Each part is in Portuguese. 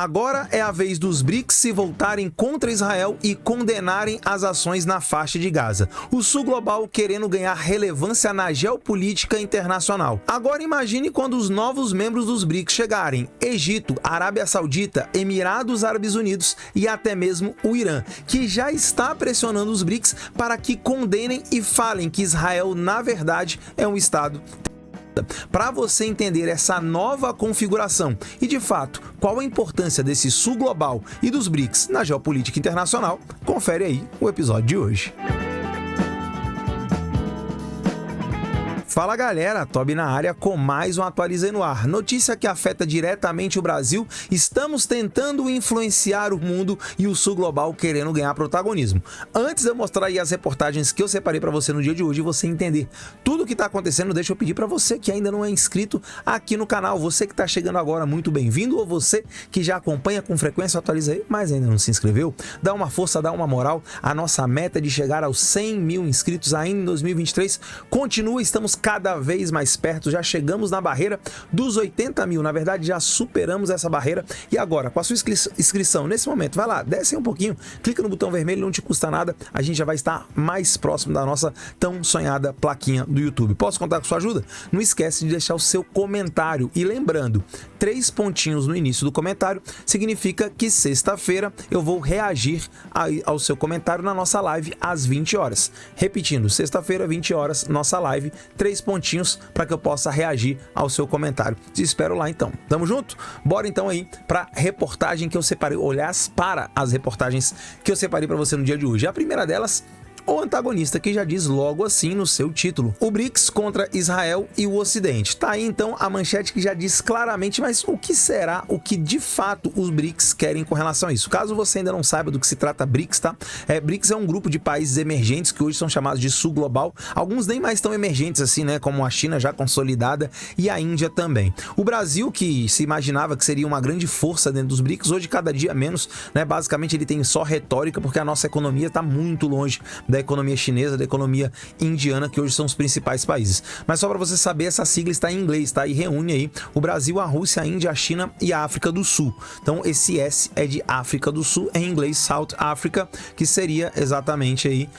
Agora é a vez dos BRICS se voltarem contra Israel e condenarem as ações na faixa de Gaza. O Sul Global querendo ganhar relevância na geopolítica internacional. Agora imagine quando os novos membros dos BRICS chegarem: Egito, Arábia Saudita, Emirados Árabes Unidos e até mesmo o Irã, que já está pressionando os BRICS para que condenem e falem que Israel, na verdade, é um Estado. Para você entender essa nova configuração e, de fato, qual a importância desse Sul Global e dos BRICS na geopolítica internacional, confere aí o episódio de hoje. Fala galera, Toby na área com mais um Atualizei no Ar. Notícia que afeta diretamente o Brasil: estamos tentando influenciar o mundo e o Sul Global querendo ganhar protagonismo. Antes de eu mostrar aí as reportagens que eu separei para você no dia de hoje e você entender tudo o que está acontecendo, deixa eu pedir para você que ainda não é inscrito aqui no canal, você que está chegando agora, muito bem-vindo, ou você que já acompanha com frequência o Atualizei, mas ainda não se inscreveu, dá uma força, dá uma moral. A nossa meta de chegar aos 100 mil inscritos ainda em 2023 continua, estamos cada vez mais perto, já chegamos na barreira dos 80 mil, na verdade já superamos essa barreira. E agora, com a sua inscrição nesse momento, vai lá, desce um pouquinho, clica no botão vermelho, não te custa nada, a gente já vai estar mais próximo da nossa tão sonhada plaquinha do YouTube. Posso contar com sua ajuda? Não esquece de deixar o seu comentário, e lembrando, 3 pontinhos no início do comentário significa que sexta-feira eu vou reagir ao seu comentário na nossa live às 20 horas. Repetindo, sexta-feira, 20 horas, nossa live, 3 pontinhos para que eu possa reagir ao seu comentário. Te espero lá então. Tamo junto? Bora então aí para reportagem que eu separei, para as reportagens que eu separei para você no dia de hoje. A primeira delas, o antagonista, que já diz logo assim no seu título: o BRICS contra Israel e o Ocidente. Tá aí então a manchete que já diz claramente, mas o que será, o que de fato os BRICS querem com relação a isso? Caso você ainda não saiba do que se trata BRICS, tá? BRICS é um grupo de países emergentes que hoje são chamados de Sul Global. Alguns nem mais tão emergentes assim, né? Como a China já consolidada e a Índia também. O Brasil, que se imaginava que seria uma grande força dentro dos BRICS, hoje cada dia menos, né? Basicamente ele tem só retórica, porque a nossa economia está muito longe da economia chinesa, da economia indiana, que hoje são os principais países. Mas só para você saber, essa sigla está em inglês, tá? E reúne aí o Brasil, a Rússia, a Índia, a China e a África do Sul. Então esse S é de África do Sul, em inglês South Africa, que seria exatamente aí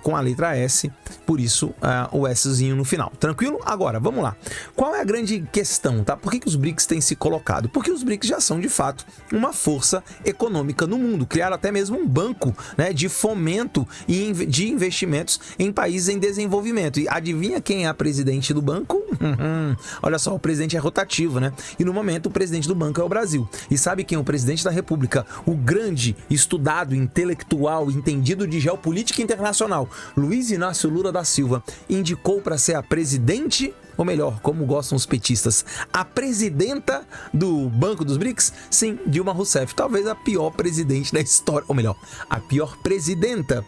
com a letra S, por isso o Szinho no final. Tranquilo? Agora, vamos lá. Qual é a grande questão, tá? Por que os BRICS têm se colocado? Porque os BRICS já são, de fato, uma força econômica no mundo. Criaram até mesmo um banco, né, de fomento e de investimentos em países em desenvolvimento. E adivinha quem é a presidente do banco? Olha só, o presidente é rotativo, né? E no momento o presidente do banco é o Brasil. E sabe quem é o presidente da República? O grande, estudado, intelectual, entendido de geopolítica internacional, Luiz Inácio Lula da Silva, indicou para ser a presidente, ou melhor, como gostam os petistas, a presidenta do Banco dos BRICS? Sim, Dilma Rousseff, talvez a pior presidente da história, ou melhor, a pior presidenta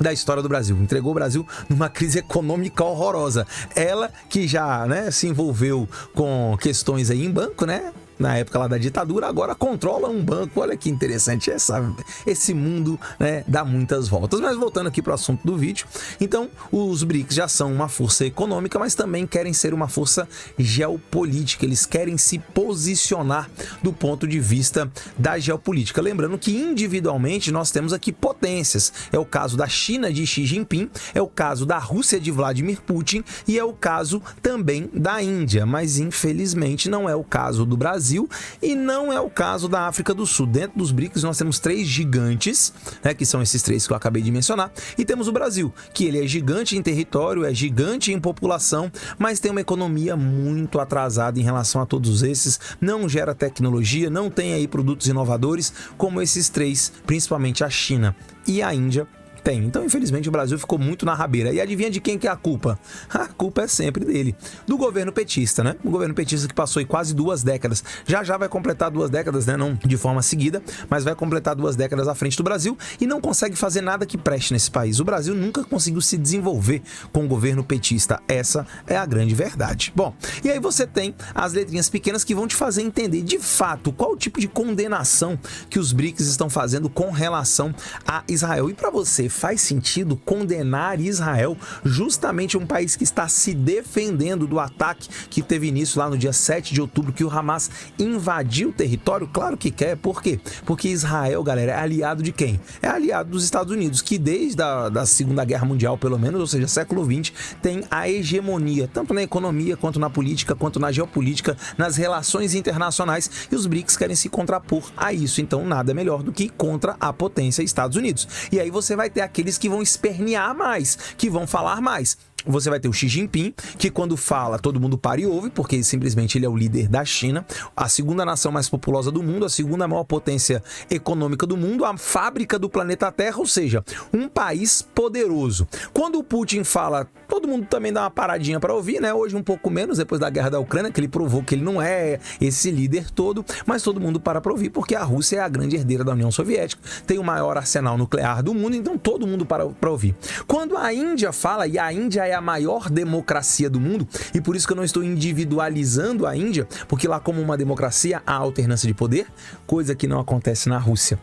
da história do Brasil. Entregou o Brasil numa crise econômica horrorosa. Ela que já, né, se envolveu com questões aí em banco, né? Na época lá da ditadura, agora controla um banco. Olha que interessante, esse mundo, né, dá muitas voltas. Mas voltando aqui para o assunto do vídeo, então os BRICS já são uma força econômica, mas também querem ser uma força geopolítica. Eles querem se posicionar do ponto de vista da geopolítica. Lembrando que individualmente nós temos aqui potências. É o caso da China de Xi Jinping, é o caso da Rússia de Vladimir Putin e é o caso também da Índia. Mas infelizmente não é o caso do Brasil e não é o caso da África do Sul. Dentro dos BRICS nós temos 3 gigantes, né, que são esses 3 que eu acabei de mencionar, e temos o Brasil, que ele é gigante em território, é gigante em população, mas tem uma economia muito atrasada em relação a todos esses, não gera tecnologia, não tem aí produtos inovadores como esses 3, principalmente a China e a Índia tem. Então, infelizmente, o Brasil ficou muito na rabeira. E adivinha de quem que é a culpa? A culpa é sempre dele, do governo petista, né? O governo petista que passou aí quase 2 décadas, já vai completar 2 décadas, né? Não de forma seguida, mas vai completar 2 décadas à frente do Brasil e não consegue fazer nada que preste nesse país. O Brasil nunca conseguiu se desenvolver com o governo petista. Essa é a grande verdade. Bom, e aí você tem as letrinhas pequenas que vão te fazer entender de fato qual o tipo de condenação que os BRICS estão fazendo com relação a Israel. E para você faz sentido condenar Israel, justamente um país que está se defendendo do ataque que teve início lá no dia 7 de outubro, que o Hamas invadiu o território? Claro que quer. Por quê? Porque Israel, galera, é aliado de quem? É aliado dos Estados Unidos, que desde a Segunda Guerra Mundial, pelo menos, ou seja, século XX, tem a hegemonia, tanto na economia, quanto na política, quanto na geopolítica, nas relações internacionais, e os BRICS querem se contrapor a isso. Então, nada melhor do que contra a potência Estados Unidos. E aí você vai ter aqueles que vão espernear mais, que vão falar mais. Você vai ter o Xi Jinping, que quando fala, todo mundo para e ouve, porque simplesmente ele é o líder da China, a segunda nação mais populosa do mundo, a segunda maior potência econômica do mundo, a fábrica do planeta Terra, ou seja, um país poderoso. Quando o Putin fala, todo mundo também dá uma paradinha para ouvir, né? Hoje um pouco menos, depois da guerra da Ucrânia, que ele provou que ele não é esse líder todo, mas todo mundo para ouvir, porque a Rússia é a grande herdeira da União Soviética, tem o maior arsenal nuclear do mundo, então todo mundo para ouvir. Quando a Índia fala, e a Índia é a maior democracia do mundo, e por isso que eu não estou individualizando a Índia, porque lá, como uma democracia, há alternância de poder, coisa que não acontece na Rússia,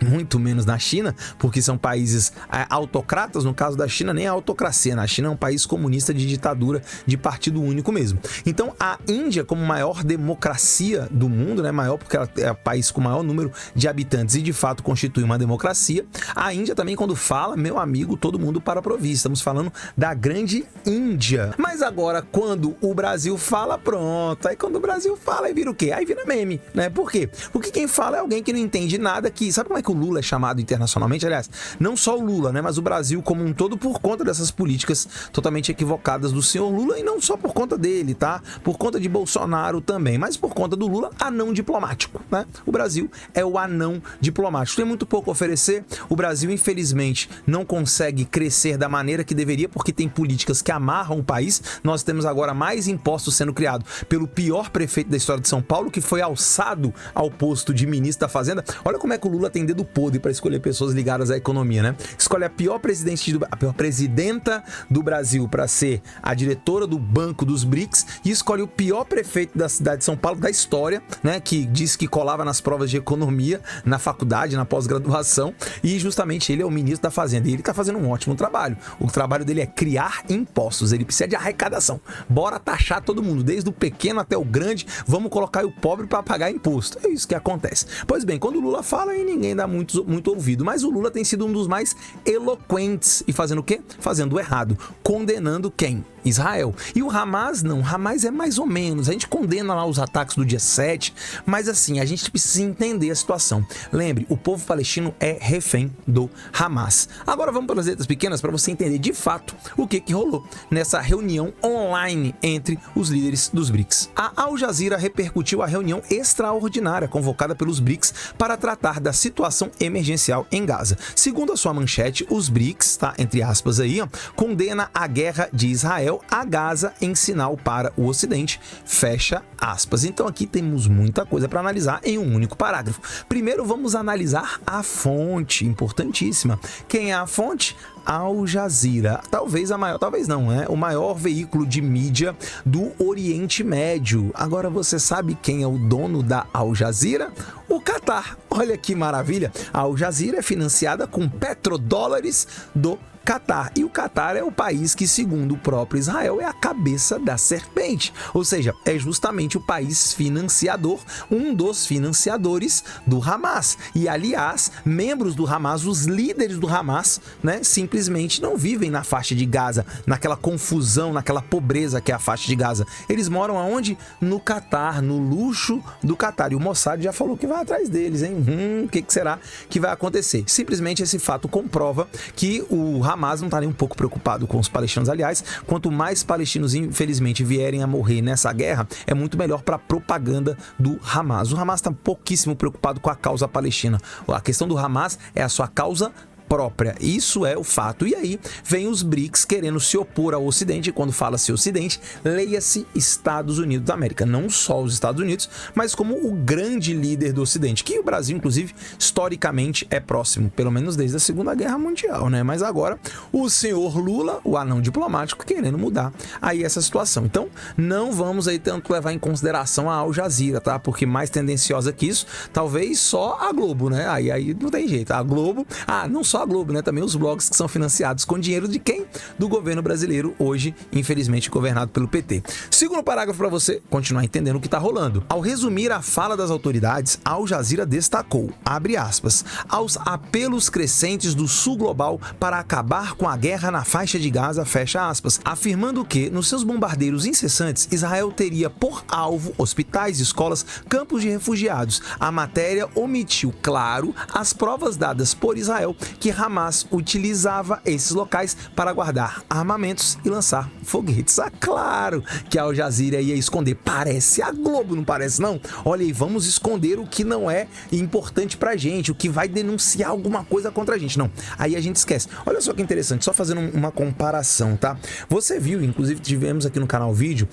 muito menos na China, porque são países autocratas. No caso da China, nem é autocracia. Na China é um país comunista de ditadura, de partido único mesmo. Então, a Índia, como maior democracia do mundo, né, maior porque ela é o país com o maior número de habitantes e, de fato, constitui uma democracia, a Índia também, quando fala, meu amigo, todo mundo para ouvir. Estamos falando da grande Índia. Mas agora, quando o Brasil fala, pronto. Aí, quando o Brasil fala, aí vira o quê? Aí vira meme, né? Por quê? Porque quem fala é alguém que não entende nada, que... Sabe como é que o Lula é chamado internacionalmente? Aliás, não só o Lula, né, mas o Brasil como um todo, por conta dessas políticas totalmente equivocadas do senhor Lula, e não só por conta dele, tá? Por conta de Bolsonaro também, mas por conta do Lula, anão diplomático, né? O Brasil é o anão diplomático. Tem muito pouco a oferecer. O Brasil, infelizmente, não consegue crescer da maneira que deveria, porque tem políticas que amarram o país. Nós temos agora mais impostos sendo criados pelo pior prefeito da história de São Paulo, que foi alçado ao posto de ministro da Fazenda. Olha como é que o Lula tem dedo podre para escolher pessoas ligadas à economia, né? Escolhe a pior presidenta do Brasil para ser a diretora do Banco dos BRICS, e escolhe o pior prefeito da cidade de São Paulo da história, né? Que disse que colava nas provas de economia na faculdade, na pós-graduação, e justamente ele é o ministro da Fazenda, e ele tá fazendo um ótimo trabalho. O trabalho dele é criar impostos, ele precisa de arrecadação. Bora taxar todo mundo, desde o pequeno até o grande, vamos colocar o pobre para pagar imposto. É isso que acontece. Pois bem, quando o Lula fala, aí ninguém dá muito ouvido, mas o Lula tem sido um dos mais eloquentes, e fazendo o quê? Fazendo o errado, condenando quem? Israel. E o Hamas não, o Hamas é mais ou menos, a gente condena lá os ataques do dia 7, mas assim, a gente precisa entender a situação. Lembre, o povo palestino é refém do Hamas. Agora vamos para as letras pequenas para você entender de fato o que rolou nessa reunião online entre os líderes dos BRICS. A Al Jazeera repercutiu a reunião extraordinária convocada pelos BRICS para tratar da situação emergencial em Gaza. Segundo a sua manchete, os BRICS, tá, entre aspas aí, ó, condena a guerra de Israel a Gaza em sinal para o Ocidente, fecha aspas. Então aqui temos muita coisa para analisar em um único parágrafo. Primeiro vamos analisar a fonte, importantíssima. Quem é a fonte? Al Jazeera, talvez a maior, talvez não, o maior veículo de mídia do Oriente Médio. Agora você sabe quem é o dono da Al Jazeera? O Catar. Olha que maravilha! A Al Jazeera é financiada com petrodólares do Catar. E o Catar é o país que, segundo o próprio Israel, é a cabeça da serpente. Ou seja, é justamente o país financiador, um dos financiadores do Hamas. E, aliás, membros do Hamas, os líderes do Hamas, né, simplesmente não vivem na faixa de Gaza, naquela confusão, naquela pobreza que é a faixa de Gaza. Eles moram aonde? No Catar, no luxo do Catar. E o Mossad já falou que vai atrás deles, hein? O que será que vai acontecer? Simplesmente esse fato comprova que o Hamas não está nem um pouco preocupado com os palestinos. Aliás, quanto mais palestinos, infelizmente, vierem a morrer nessa guerra, é muito melhor para a propaganda do Hamas. O Hamas está pouquíssimo preocupado com a causa palestina. A questão do Hamas é a sua causa própria. Isso é o fato. E aí vem os BRICS querendo se opor ao Ocidente. E quando fala-se Ocidente, leia-se Estados Unidos da América. Não só os Estados Unidos, mas como o grande líder do Ocidente, que o Brasil, inclusive, historicamente é próximo, pelo menos desde a Segunda Guerra Mundial, né? Mas agora o senhor Lula, o anão diplomático, querendo mudar aí essa situação. Então, não vamos aí tanto levar em consideração a Al Jazeera, tá? Porque mais tendenciosa que isso, talvez só a Globo, né? Aí não tem jeito. A Globo, não só só a Globo, né? Também os blogs que são financiados com dinheiro de quem? Do governo brasileiro, hoje, infelizmente, governado pelo PT. Segundo parágrafo para você continuar entendendo o que está rolando. Ao resumir a fala das autoridades, Al Jazeera destacou, abre aspas, aos apelos crescentes do Sul Global para acabar com a guerra na faixa de Gaza, fecha aspas, afirmando que, nos seus bombardeios incessantes, Israel teria por alvo hospitais, escolas, campos de refugiados. A matéria omitiu, claro, as provas dadas por Israel que Hamas utilizava esses locais para guardar armamentos e lançar foguetes. Ah, claro que a Al Jazeera ia esconder. Parece a Globo, não parece não? Olha aí, vamos esconder o que não é importante pra gente, o que vai denunciar alguma coisa contra a gente. Não, aí a gente esquece. Olha só que interessante, só fazendo uma comparação, tá? Você viu, inclusive tivemos aqui no canal vídeo,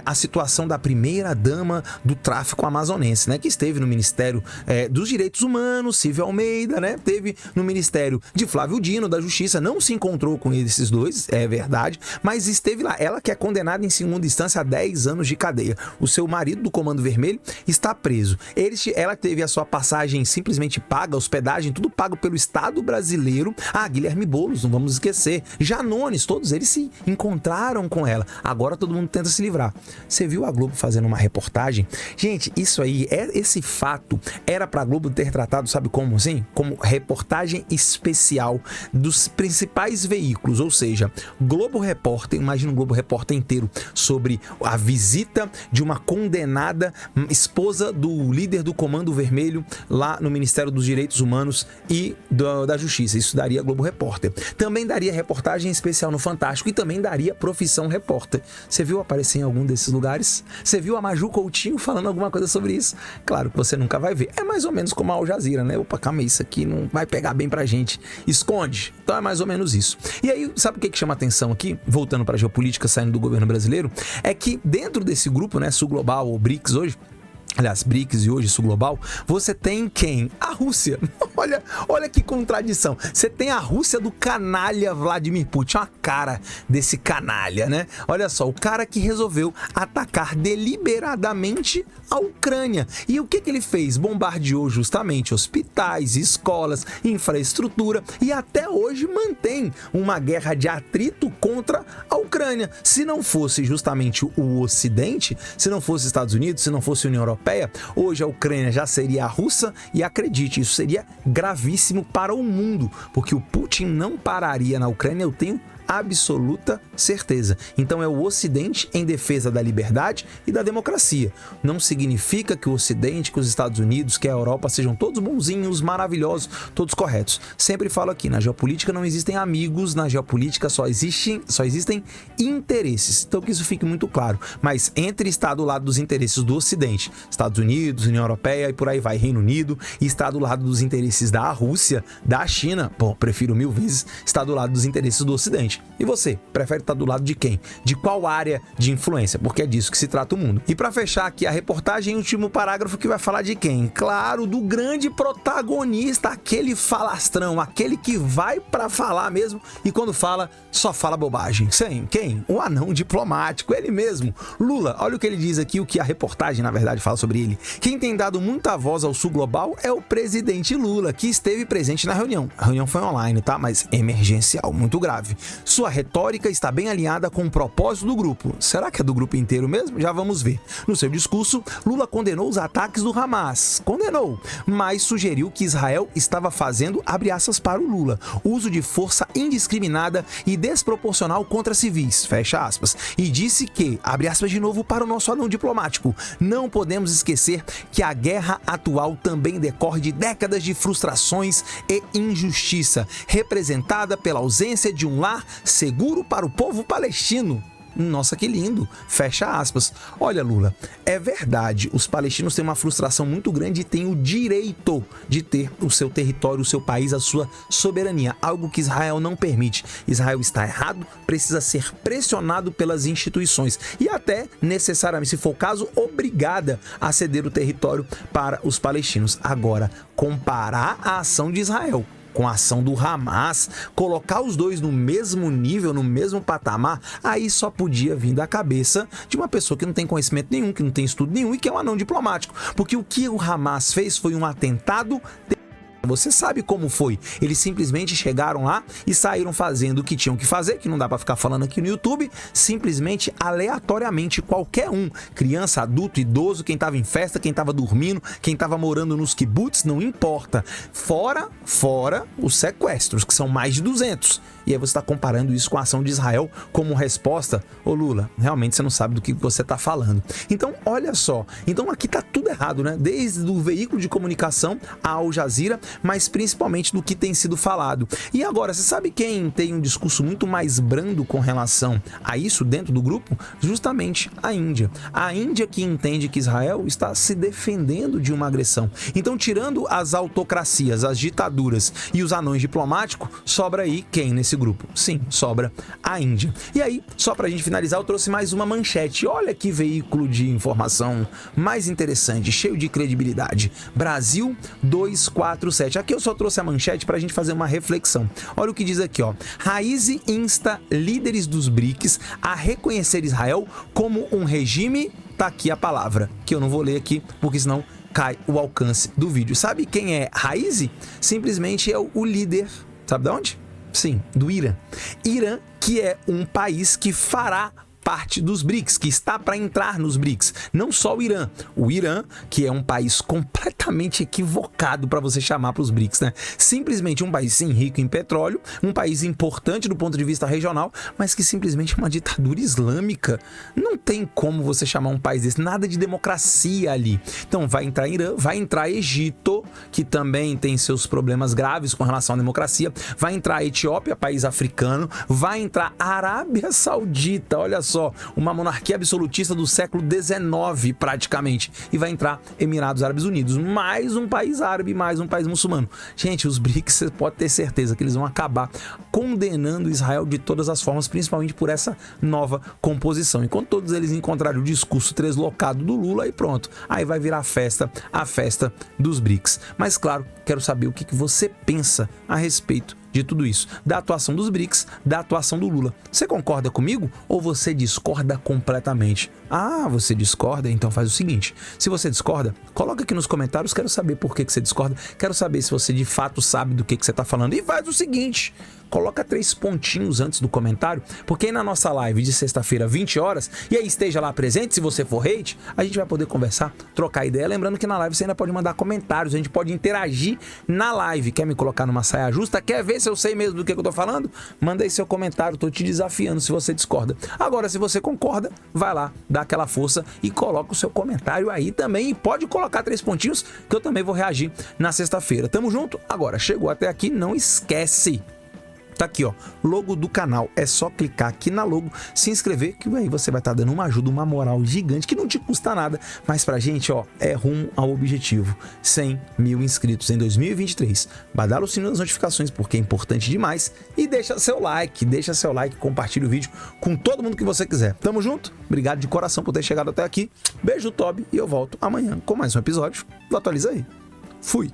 a situação da primeira dama do tráfico amazonense, né? Que esteve no Ministério dos Direitos Humanos, Silvia Almeida, né? Teve no Ministério de Flávio Dino, da Justiça, não se encontrou com esses dois, é verdade, mas esteve lá. Ela que é condenada em segunda instância a 10 anos de cadeia. O seu marido do Comando Vermelho está preso. Ela teve a sua passagem simplesmente paga, hospedagem, tudo pago pelo Estado brasileiro. Ah, Guilherme Boulos, não vamos esquecer. Janones, todos eles se encontraram com ela. Agora todo mundo tenta se livrar. Você viu a Globo fazendo uma reportagem? Gente, isso aí, esse fato era pra Globo ter tratado, sabe como assim? Como reportagem especial dos principais veículos, ou seja, Globo Repórter, imagina um Globo Repórter inteiro sobre a visita de uma condenada esposa do líder do Comando Vermelho lá no Ministério dos Direitos Humanos e da Justiça. Isso daria Globo Repórter. Também daria reportagem especial no Fantástico e também daria Profissão Repórter. Você viu aparecer em algum desses lugares? Você viu a Maju Coutinho falando alguma coisa sobre isso? Claro que você nunca vai ver. É mais ou menos como a Al Jazeera, né? Opa, calma, isso aqui não vai pegar bem pra gente. Esconde. Então é mais ou menos isso. E aí, sabe o que chama atenção aqui? Voltando pra geopolítica, saindo do governo brasileiro, é que dentro desse grupo, né, Sul Global ou BRICS hoje, aliás, BRICS e hoje Sul Global, você tem quem? A Rússia. Olha que contradição. Você tem a Rússia do canalha Vladimir Putin, a cara desse canalha, né? Olha só, o cara que resolveu atacar deliberadamente a Ucrânia. E o que ele fez? Bombardeou justamente hospitais, escolas, infraestrutura e até hoje mantém uma guerra de atrito contra a Ucrânia. Se não fosse justamente o Ocidente, se não fosse Estados Unidos, se não fosse a União Europeia, hoje a Ucrânia já seria a Rússia e acredite, isso seria gravíssimo para o mundo, porque o Putin não pararia na Ucrânia, eu tenho absoluta certeza. Então é o Ocidente em defesa da liberdade e da democracia. Não significa que o Ocidente, que os Estados Unidos, que a Europa sejam todos bonzinhos, maravilhosos, todos corretos. Sempre falo aqui, na geopolítica não existem amigos, na geopolítica só existem interesses. Então que isso fique muito claro. Mas entre estar do lado dos interesses do Ocidente, Estados Unidos, União Europeia e por aí vai, Reino Unido, e estar do lado dos interesses da Rússia, da China, bom, prefiro 1000 vezes estar do lado dos interesses do Ocidente. E você, prefere estar do lado de quem? De qual área de influência? Porque é disso que se trata o mundo. E para fechar aqui a reportagem, o último parágrafo que vai falar de quem? Claro, do grande protagonista, aquele falastrão, aquele que vai para falar mesmo e quando fala, só fala bobagem. Sim, quem? O anão diplomático, ele mesmo. Lula, olha o que ele diz aqui, o que a reportagem, na verdade, fala sobre ele. Quem tem dado muita voz ao Sul Global é o presidente Lula, que esteve presente na reunião. A reunião foi online, tá? Mas emergencial, muito grave. Sua retórica está bem alinhada com o propósito do grupo. Será que é do grupo inteiro mesmo? Já vamos ver. No seu discurso, Lula condenou os ataques do Hamas. Condenou, mas sugeriu que Israel estava fazendo, abre aspas para o Lula, uso de força indiscriminada e desproporcional contra civis, fecha aspas. E disse que, abre aspas de novo para o nosso anão diplomático, não podemos esquecer que a guerra atual também decorre de décadas de frustrações e injustiça, representada pela ausência de um lar seguro para o povo palestino. Nossa, que lindo, fecha aspas. Olha, Lula, é verdade, os palestinos têm uma frustração muito grande e têm o direito de ter o seu território, o seu país, a sua soberania, algo que Israel não permite. Israel está errado, precisa ser pressionado pelas instituições e até, necessariamente, se for o caso, obrigada a ceder o território para os palestinos. Agora, comparar a ação de Israel com a ação do Hamas, colocar os dois no mesmo nível, no mesmo patamar, aí só podia vir da cabeça de uma pessoa que não tem conhecimento nenhum, que não tem estudo nenhum e que é um anão diplomático. Porque o que o Hamas fez foi um atentado Você sabe como foi. Eles simplesmente chegaram lá e saíram fazendo o que tinham que fazer, que não dá pra ficar falando aqui no YouTube, simplesmente aleatoriamente, qualquer um, criança, adulto, idoso, quem tava em festa, quem tava dormindo, quem tava morando nos kibbutz, não importa. Fora os sequestros, que são mais de 200. E aí você está comparando isso com a ação de Israel como resposta. Ô Lula, realmente você não sabe do que você está falando. Então, olha só. Então aqui tá tudo errado, né? Desde o veículo de comunicação a Al Jazeera, mas principalmente do que tem sido falado. E agora, você sabe quem tem um discurso muito mais brando com relação a isso dentro do grupo? Justamente a Índia. A Índia que entende que Israel está se defendendo de uma agressão. Então, tirando as autocracias, as ditaduras e os anões diplomáticos, sobra aí quem nesse grupo? Sim, sobra a Índia. E aí, só pra gente finalizar, eu trouxe mais uma manchete. Olha que veículo de informação mais interessante, cheio de credibilidade. Brasil 247. Aqui eu só trouxe a manchete pra gente fazer uma reflexão. Olha o que diz aqui, ó. Raíze insta líderes dos BRICS a reconhecer Israel como um regime. Tá aqui a palavra, que eu não vou ler aqui, porque senão cai o alcance do vídeo. Sabe quem é Raíze? Simplesmente é o líder, sabe de onde? Sim, do Irã. Irã, que é um país que fará parte dos BRICS, que está para entrar nos BRICS. Não só o Irã, que é um país completamente equivocado para você chamar para os BRICS, né? Simplesmente um país sim, rico em petróleo, um país importante do ponto de vista regional, mas que simplesmente é uma ditadura islâmica. Não tem como você chamar um país desse, nada de democracia ali. Então vai entrar Irã, vai entrar Egito, que também tem seus problemas graves com relação à democracia, vai entrar Etiópia, país africano, vai entrar Arábia Saudita, olha só, uma monarquia absolutista do século XIX praticamente, e vai entrar Emirados Árabes Unidos, mais um país árabe, mais um país muçulmano. Gente, os BRICS, você pode ter certeza que eles vão acabar condenando Israel de todas as formas, principalmente por essa nova composição. Enquanto todos eles encontrarem o discurso translocado do Lula, aí pronto, aí vai virar a festa dos BRICS. Mas claro, quero saber o que você pensa a respeito de tudo isso, da atuação dos BRICS, da atuação do Lula. Você concorda comigo ou você discorda completamente? Ah, você discorda? Então faz o seguinte, se você discorda, coloca aqui nos comentários, quero saber por que você discorda, quero saber se você de fato sabe do que você está falando. E faz o seguinte, coloca 3 pontinhos antes do comentário, porque aí na nossa live de sexta-feira, 20 horas, e aí esteja lá presente, se você for hate, a gente vai poder conversar, trocar ideia. Lembrando que na live você ainda pode mandar comentários, a gente pode interagir na live. Quer me colocar numa saia justa? Quer ver se eu sei mesmo do que eu tô falando? Manda aí seu comentário, tô te desafiando se você discorda. Agora, se você concorda, vai lá, dá aquela força e coloca o seu comentário aí também. E pode colocar 3 pontinhos que eu também vou reagir na sexta-feira. Tamo junto? Agora, chegou até aqui, não esquece. Tá aqui, ó, logo do canal. É só clicar aqui na logo, se inscrever, que aí você vai estar dando uma ajuda, uma moral gigante, que não te custa nada, mas pra gente, ó, é rumo ao objetivo, 100 mil inscritos em 2023. Badala o sino das notificações, porque é importante demais, e deixa seu like, compartilha o vídeo com todo mundo que você quiser. Tamo junto? Obrigado de coração por ter chegado até aqui. Beijo, Toby, e eu volto amanhã com mais um episódio do Atualiza Aí. Fui!